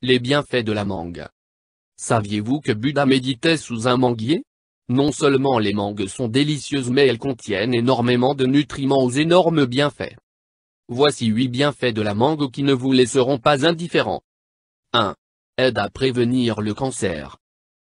Les bienfaits de la mangue. Saviez-vous que Bouddha méditait sous un manguier? Non seulement les mangues sont délicieuses mais elles contiennent énormément de nutriments aux énormes bienfaits. Voici 8 bienfaits de la mangue qui ne vous laisseront pas indifférents. 1. Aide à prévenir le cancer.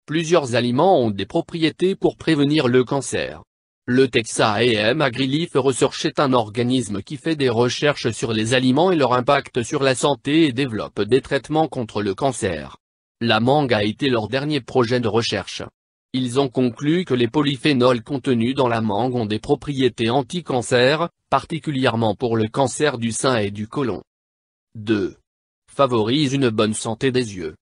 Plusieurs aliments ont des propriétés pour prévenir le cancer. Le Texas A&M AgriLife Research est un organisme qui fait des recherches sur les aliments et leur impact sur la santé et développe des traitements contre le cancer. La mangue a été leur dernier projet de recherche. Ils ont conclu que les polyphénols contenus dans la mangue ont des propriétés anti-cancer, particulièrement pour le cancer du sein et du côlon. 2. Favorise une bonne santé des yeux.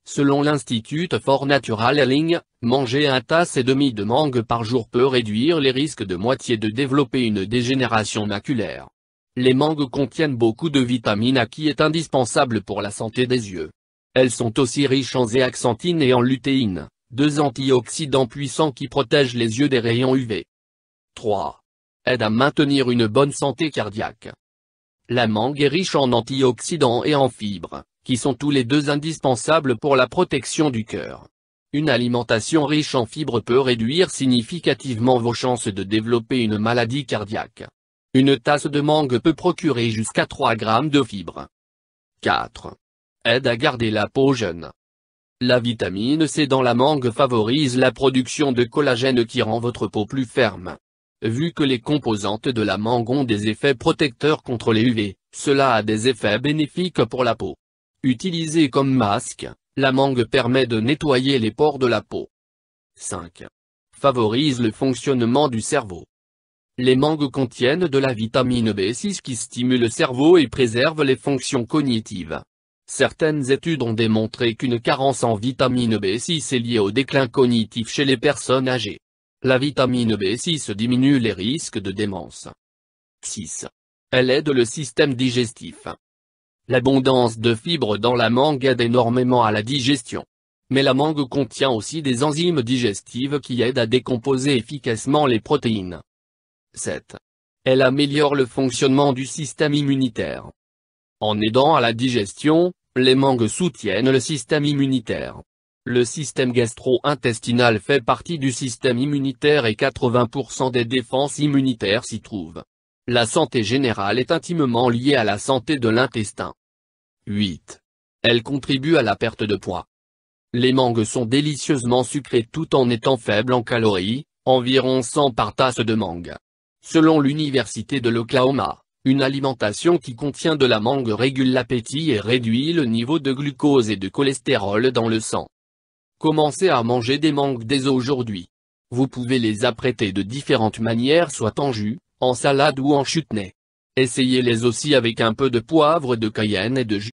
Selon l'Institut for Natural Healing, manger 1,5 tasse de mangue par jour peut réduire les risques de moitié de développer une dégénération maculaire. Les mangues contiennent beaucoup de vitamine A qui est indispensable pour la santé des yeux. Elles sont aussi riches en zéaxanthine et en lutéine, 2 antioxydants puissants qui protègent les yeux des rayons UV. 3. Aide à maintenir une bonne santé cardiaque. La mangue est riche en antioxydants et en fibres, qui sont tous les deux indispensables pour la protection du cœur. Une alimentation riche en fibres peut réduire significativement vos chances de développer une maladie cardiaque. Une tasse de mangue peut procurer jusqu'à 3 grammes de fibres. 4. Aide à garder la peau jeune. La vitamine C dans la mangue favorise la production de collagène qui rend votre peau plus ferme. Vu que les composantes de la mangue ont des effets protecteurs contre les UV, cela a des effets bénéfiques pour la peau. Utilisée comme masque, la mangue permet de nettoyer les pores de la peau. 5. Favorise le fonctionnement du cerveau. Les mangues contiennent de la vitamine B6 qui stimule le cerveau et préserve les fonctions cognitives. Certaines études ont démontré qu'une carence en vitamine B6 est liée au déclin cognitif chez les personnes âgées. La vitamine B6 diminue les risques de démence. 6. Elle aide le système digestif. L'abondance de fibres dans la mangue aide énormément à la digestion. Mais la mangue contient aussi des enzymes digestives qui aident à décomposer efficacement les protéines. 7. Elle améliore le fonctionnement du système immunitaire. En aidant à la digestion, les mangues soutiennent le système immunitaire. Le système gastro-intestinal fait partie du système immunitaire et 80% des défenses immunitaires s'y trouvent. La santé générale est intimement liée à la santé de l'intestin. 8. Elle contribue à la perte de poids. Les mangues sont délicieusement sucrées tout en étant faibles en calories, environ 100 par tasse de mangue. Selon l'Université de l'Oklahoma, une alimentation qui contient de la mangue régule l'appétit et réduit le niveau de glucose et de cholestérol dans le sang. Commencez à manger des mangues dès aujourd'hui. Vous pouvez les apprêter de différentes manières, soit en jus, en salade ou en chutney. Essayez-les aussi avec un peu de poivre de Cayenne et de jus.